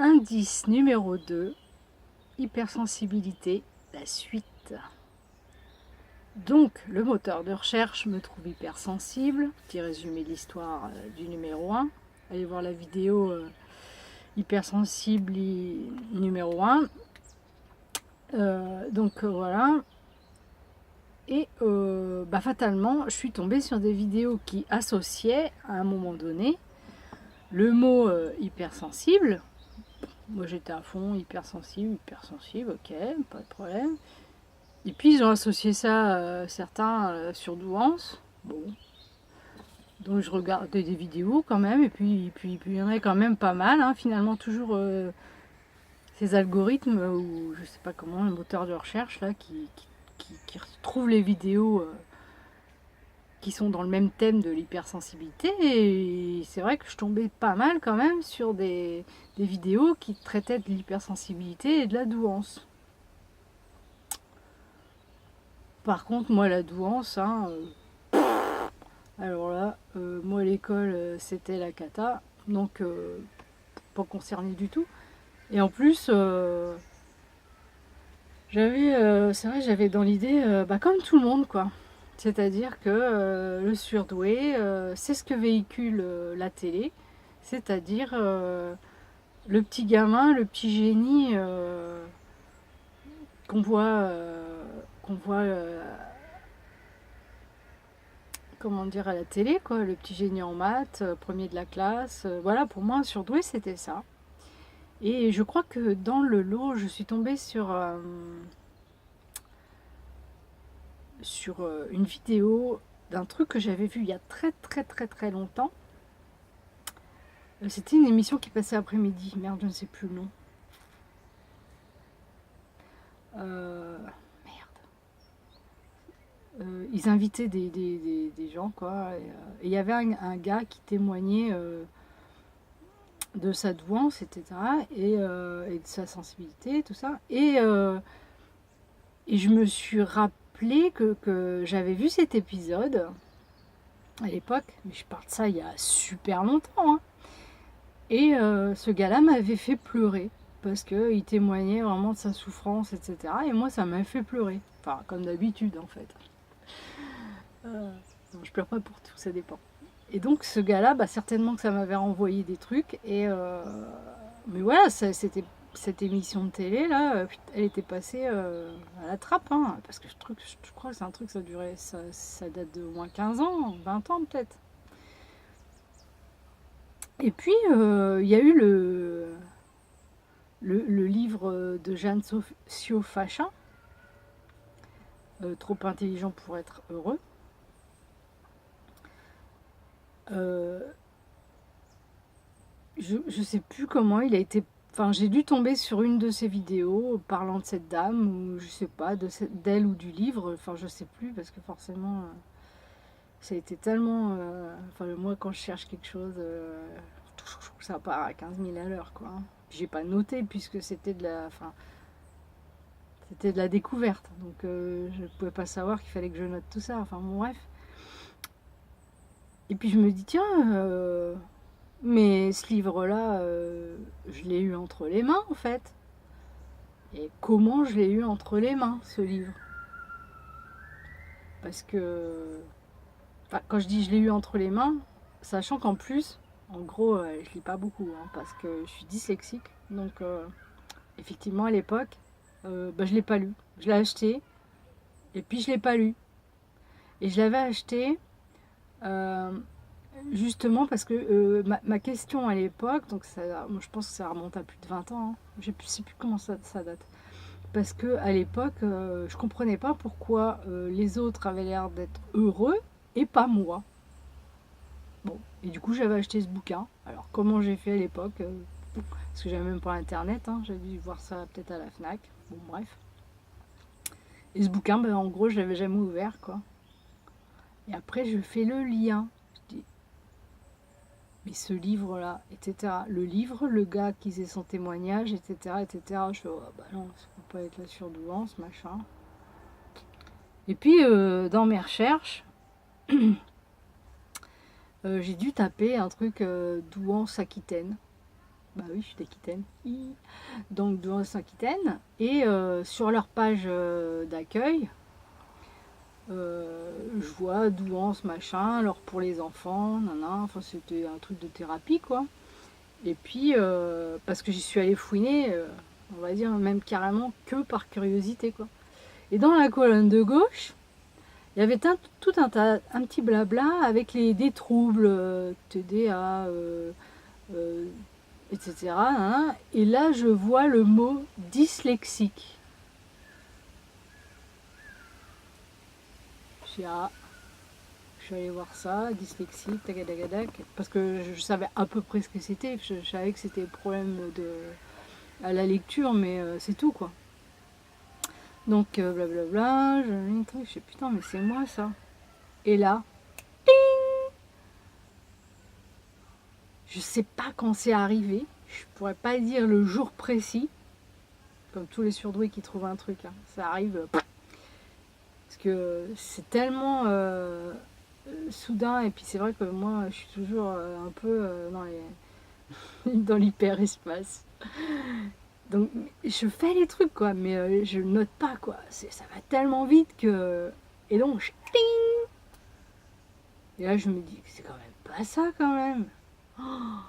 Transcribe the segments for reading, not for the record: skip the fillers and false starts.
Indice numéro 2, hypersensibilité, la suite. Donc, le moteur de recherche me trouve hypersensible. Petit résumé de l'histoire du numéro 1. Allez voir la vidéo hypersensible numéro 1. Voilà. Et fatalement, je suis tombée sur des vidéos qui associaient à un moment donné le mot hypersensible. Moi j'étais à fond, hypersensible, ok, pas de problème. Et puis ils ont associé ça, certains, sur Douance. Bon. Donc je regardais des vidéos quand même, et puis il y en a quand même pas mal, hein, finalement toujours ces algorithmes, ou je sais pas comment, le moteur de recherche là, qui retrouvent les vidéos qui sont dans le même thème de l'hypersensibilité. Et c'est vrai que je tombais pas mal quand même sur des vidéos qui traitaient de l'hypersensibilité et de la douance. Par contre, moi, la douance, hein, alors là, moi, l'école, c'était la cata, donc pas concernée du tout. Et en plus, c'est vrai, j'avais dans l'idée, comme tout le monde, quoi. C'est-à-dire que le surdoué, c'est ce que véhicule la télé, c'est-à-dire le petit gamin, le petit génie qu'on voit, comment dire, à la télé, quoi, le petit génie en maths, premier de la classe. Voilà, pour moi, un surdoué, c'était ça. Et je crois que dans le lot, je suis tombée sur une vidéo d'un truc que j'avais vu il y a très très très très longtemps. C'était une émission qui passait après-midi. Merde, je ne sais plus le nom. Merde. Ils invitaient des gens, quoi. Et il y avait un gars qui témoignait de sa douance, etc. Et de sa sensibilité, tout ça. Et je me suis rappelé que j'avais vu cet épisode à l'époque, mais je parle de ça il y a super longtemps, hein. Et ce gars-là m'avait fait pleurer parce qu'il témoignait vraiment de sa souffrance, etc. Et moi, ça m'a fait pleurer. Enfin, comme d'habitude, en fait. Non, je pleure pas pour tout, ça dépend. Et donc, ce gars-là, certainement que ça m'avait renvoyé des trucs. Mais voilà, c'était cette émission de télé, là, elle était passée à la trappe. Hein, parce que je crois que c'est un truc, ça date de au moins 15 ans, 20 ans peut-être. Et puis, il y a eu le livre de Jeanne Sciot-Fachin, Trop intelligent pour être heureux. Je sais plus comment il a été. Enfin, j'ai dû tomber sur une de ces vidéos parlant de cette dame, ou je sais pas, d'elle ou du livre. Enfin, je sais plus, parce que forcément, ça a été tellement. Enfin, moi, quand je cherche quelque chose, ça part à 15 000 à l'heure, quoi. J'ai pas noté, puisque c'était de la. Enfin, c'était de la découverte. Donc, je pouvais pas savoir qu'il fallait que je note tout ça. Enfin, bon, bref. Et puis, je me dis, tiens. Mais ce livre-là, je l'ai eu entre les mains, en fait. Et comment je l'ai eu entre les mains, ce livre? Parce que, enfin, quand je dis je l'ai eu entre les mains, sachant qu'en plus, en gros, je lis pas beaucoup, hein, parce que je suis dyslexique. Donc, effectivement, à l'époque, je l'ai pas lu. Je l'ai acheté, et puis je l'ai pas lu. Et je l'avais acheté euh, justement parce que ma question à l'époque, donc moi, je pense que ça remonte à plus de 20 ans, hein. Je ne sais plus comment ça date. Parce que à l'époque, je comprenais pas pourquoi les autres avaient l'air d'être heureux et pas moi. Bon, et du coup j'avais acheté ce bouquin. Alors comment j'ai fait à l'époque, parce que j'avais même pas internet, hein, j'avais dû voir ça peut-être à la Fnac. Bon, bref. Et ce bouquin, en gros, je l'avais jamais ouvert, quoi. Et après, je fais le lien. Je dis, mais ce livre-là, etc. Le livre, le gars qui faisait son témoignage, etc., etc. Je fais, oh, bah non, ça peut pas être la surdouance, machin. Et puis, dans mes recherches, j'ai dû taper un truc douance Aquitaine. Bah oui, je suis d'Aquitaine. Donc Douai-Aquitaine. Et sur leur page d'accueil, je vois Douance, machin, alors pour les enfants, nanana, enfin c'était un truc de thérapie quoi. Et puis, parce que j'y suis allée fouiner, on va dire même carrément que par curiosité quoi. Et dans la colonne de gauche, il y avait tout un petit blabla avec des troubles, TDA, etc. Hein. Et là, je vois le mot dyslexique. Je dis, ah, je suis allée voir ça, dyslexique, tagadagadac, parce que je savais à peu près ce que c'était. Je savais que c'était problème à la lecture, mais c'est tout quoi. Donc blablabla, je lis un truc, je sais putain, mais c'est moi ça. Et là, je sais pas quand c'est arrivé, je pourrais pas dire le jour précis, comme tous les surdoués qui trouvent un truc, hein. Ça arrive parce que c'est tellement soudain, et puis c'est vrai que moi je suis toujours un peu dans l'hyperespace. Donc je fais les trucs quoi, mais je note pas quoi. Ça va tellement vite que. Et donc, ting. Et là je me dis, c'est quand même pas ça quand même. Oh,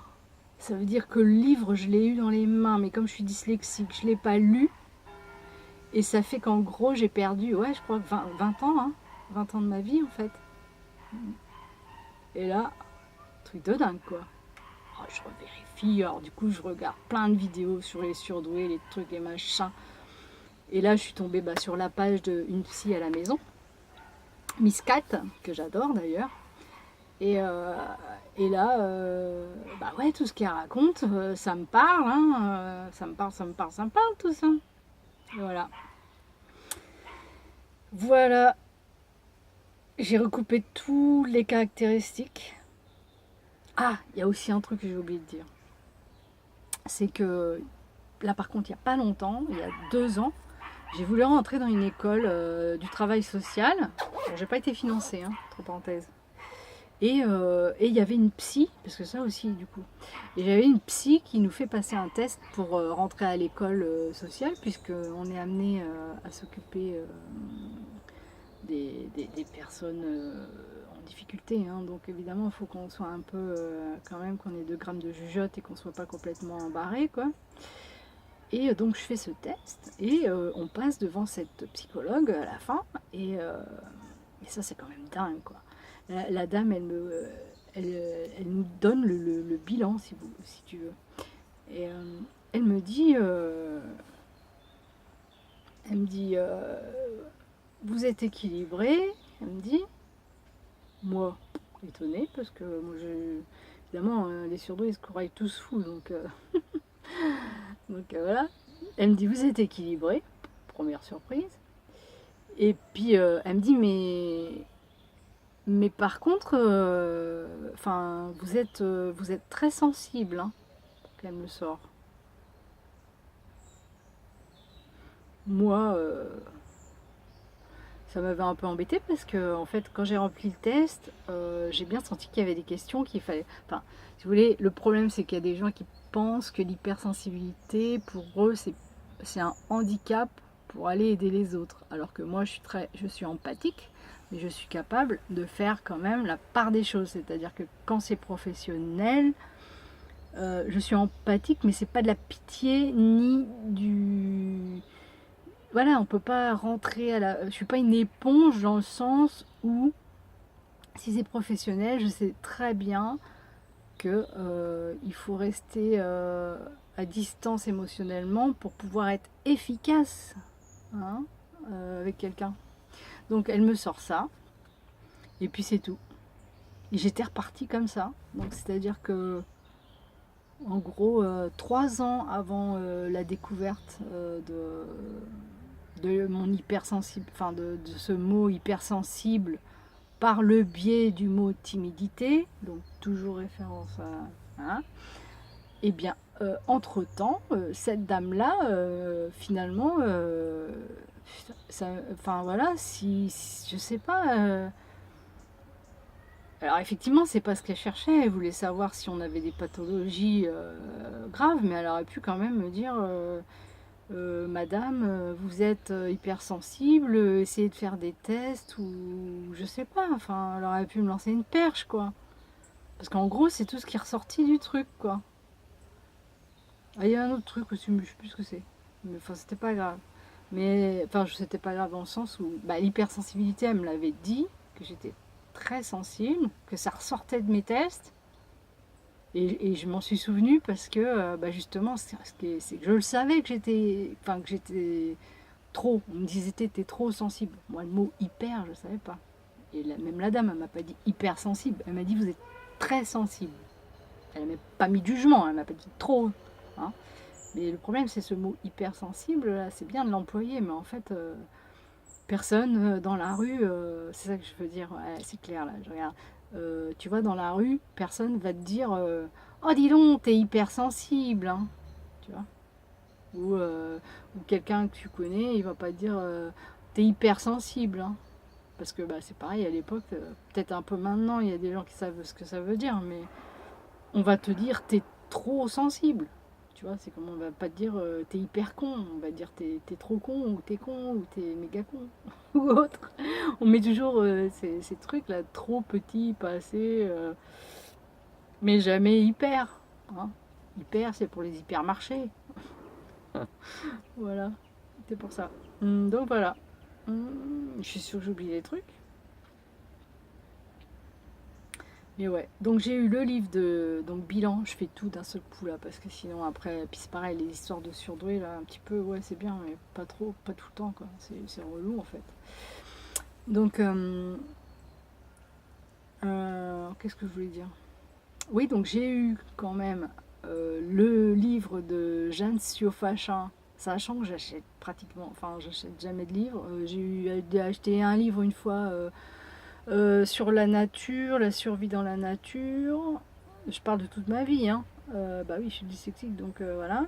ça veut dire que le livre, je l'ai eu dans les mains, mais comme je suis dyslexique, je l'ai pas lu. Et ça fait qu'en gros, j'ai perdu, ouais, je crois 20 ans, hein, 20 ans de ma vie en fait. Et là, truc de dingue quoi. Oh, je revérifie, alors du coup, je regarde plein de vidéos sur les surdoués, les trucs et machins. Et là, je suis tombée sur la page d'une psy à la maison, Miss Cat, que j'adore d'ailleurs. Et, là, bah ouais, tout ce qu'elle raconte, ça me parle, hein, ça me parle tout ça. Voilà. Voilà, j'ai recoupé toutes les caractéristiques. Ah, il y a aussi un truc que j'ai oublié de dire. C'est que là, par contre, il n'y a pas longtemps, il y a 2 ans, j'ai voulu rentrer dans une école du travail social. Bon, j'ai pas été financée, hein, entre parenthèses. Et il y avait une psy, parce que ça aussi du coup, et j'avais une psy qui nous fait passer un test pour rentrer à l'école sociale, puisqu'on est amené à s'occuper des personnes en difficulté. Hein. Donc évidemment, il faut qu'on soit un peu, quand même, qu'on ait 2 grammes de jugeote et qu'on soit pas complètement embarré, quoi. Et donc je fais ce test, et on passe devant cette psychologue à la fin, et ça c'est quand même dingue, quoi. La dame, elle nous donne le bilan, si tu veux. Et elle me dit, vous êtes équilibré. Elle me dit, moi, étonnée, parce que moi, évidemment, les surdoués, ils se croient tous fous, donc, voilà. Elle me dit, vous êtes équilibré, première surprise. Et puis, elle me dit, mais par contre, vous êtes très sensible, hein, qu'elle me sort. Moi, ça m'avait un peu embêté parce que, en fait, quand j'ai rempli le test, j'ai bien senti qu'il y avait des questions qu'il fallait. Enfin, si vous voulez, le problème, c'est qu'il y a des gens qui pensent que l'hypersensibilité, pour eux, c'est un handicap pour aller aider les autres. Alors que moi, je suis empathique, mais je suis capable de faire quand même la part des choses. C'est-à-dire que quand c'est professionnel, je suis empathique, mais c'est pas de la pitié ni du. Voilà, on peut pas rentrer je suis pas une éponge dans le sens où, si c'est professionnel, je sais très bien que il faut rester à distance émotionnellement pour pouvoir être efficace, hein, avec quelqu'un. Donc elle me sort ça, et puis c'est tout. Et j'étais repartie comme ça. Donc c'est-à-dire que, en gros, 3 ans avant la découverte de mon hypersensible, enfin de ce mot hypersensible, par le biais du mot timidité, donc toujours référence à. Hein, et bien, entre-temps, cette dame-là, finalement, enfin voilà, si je sais pas, Alors effectivement, c'est pas ce qu'elle cherchait, elle voulait savoir si on avait des pathologies graves, mais elle aurait pu quand même me dire Madame, vous êtes hypersensible, essayez de faire des tests ou je sais pas, enfin, elle aurait pu me lancer une perche, quoi. Parce qu'en gros, c'est tout ce qui est ressorti du truc, quoi. Ah, il y a un autre truc aussi, mais je sais plus ce que c'est. Mais enfin, c'était pas grave. Mais enfin, c'était pas grave dans le sens où bah, l'hypersensibilité, elle me l'avait dit, que j'étais très sensible, que ça ressortait de mes tests. Et je m'en suis souvenue parce que bah, justement, c'est que je le savais que j'étais trop. On me disait t'es trop sensible. Moi, le mot hyper, je savais pas. Et même la dame, elle m'a pas dit hypersensible. Elle m'a dit vous êtes très sensible. Elle m'a pas mis de jugement, elle m'a pas dit trop. Hein. Mais le problème, c'est ce mot hypersensible, là, c'est bien de l'employer, mais en fait, personne dans la rue, c'est ça que je veux dire, ouais, c'est clair là, je regarde. Tu vois, dans la rue, personne va te dire oh, dis donc, t'es hypersensible, hein, tu vois. Ou quelqu'un que tu connais, il va pas te dire t'es hypersensible, hein. Parce que bah, c'est pareil à l'époque, peut-être un peu maintenant, il y a des gens qui savent ce que ça veut dire, mais on va te dire t'es trop sensible. Tu vois, c'est comme on va pas te dire t'es hyper con, on va dire t'es trop con, ou t'es méga con, ou autre. On met toujours ces trucs là, trop petits, pas assez, mais jamais hyper. Hein. Hyper, c'est pour les hypermarchés. Voilà, c'est pour ça. Donc voilà. Je suis sûre que j'oublie des trucs. Mais ouais, donc j'ai eu le livre de donc bilan, je fais tout d'un seul coup là parce que sinon après, puis c'est pareil, les histoires de surdoués là, un petit peu, ouais c'est bien, mais pas trop, pas tout le temps quoi, c'est relou en fait. Donc, qu'est-ce que je voulais dire? Oui, donc j'ai eu quand même le livre de Jeanne Siofachin, sachant que j'achète pratiquement, enfin j'achète jamais de livres, j'ai eu acheté un livre une fois. Sur la nature, la survie dans la nature. Je parle de toute ma vie, hein. Bah oui, je suis dyslexique, donc voilà.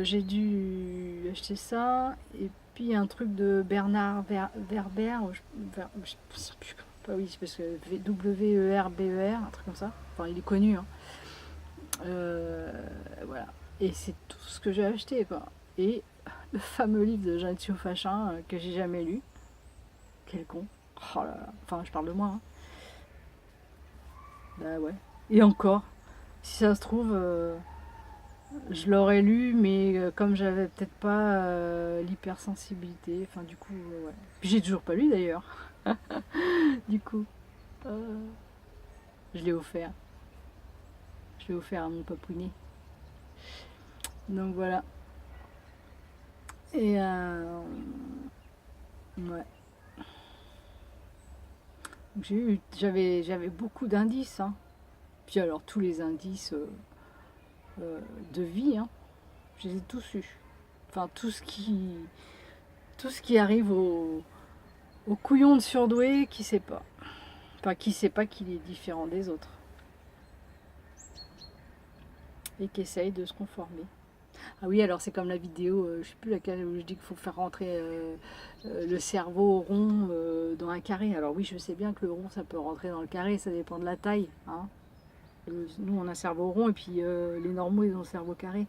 J'ai dû acheter ça. Et puis un truc de Bernard Werber. Je sais plus, pas oui, c'est parce que Werber, un truc comme ça. Enfin, il est connu, hein. Voilà. Et c'est tout ce que j'ai acheté, quoi. Et le fameux livre de Jean Fachin que j'ai jamais lu. Quel con. Oh là là. Enfin, je parle de moi, hein. Bah ouais. Et encore, si ça se trouve, je l'aurais lu, mais comme j'avais peut-être pas l'hypersensibilité, enfin du coup, ouais. Puis j'ai toujours pas lu d'ailleurs. Du coup, euh, je l'ai offert. Je l'ai offert à mon papounet. Donc voilà. Et ouais. J'avais beaucoup d'indices, hein. Puis alors tous les indices de vie, hein, je les ai tous eus. Enfin tout ce qui arrive au couillon de surdoué qui sait pas. Enfin qui sait pas qu'il est différent des autres. Et qui essaye de se conformer. Ah oui, alors c'est comme la vidéo, je sais plus laquelle, où je dis qu'il faut faire rentrer le cerveau rond dans un carré. Alors oui, je sais bien que le rond, ça peut rentrer dans le carré, ça dépend de la taille. Hein. Nous, on a un cerveau rond et puis les normaux, ils ont le cerveau carré.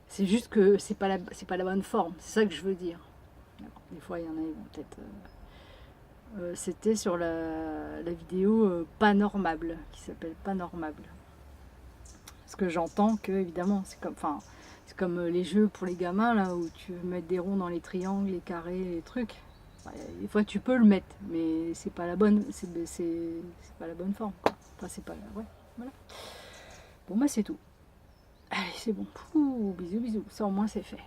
C'est juste que c'est pas la bonne forme. C'est ça que je veux dire. Alors, des fois, il y en a, ils vont peut-être... c'était sur la vidéo Panormable, qui s'appelle Panormable. Parce que j'entends que, évidemment, c'est comme les jeux pour les gamins, là, où tu veux mettre des ronds dans les triangles, les carrés, les trucs. Enfin, des fois, tu peux le mettre, mais c'est pas la bonne, c'est pas la bonne forme, quoi. Enfin, c'est pas... Ouais, voilà. Bon, bah, c'est tout. Allez, c'est bon. Pouh, bisous, bisous. Ça, au moins, c'est fait.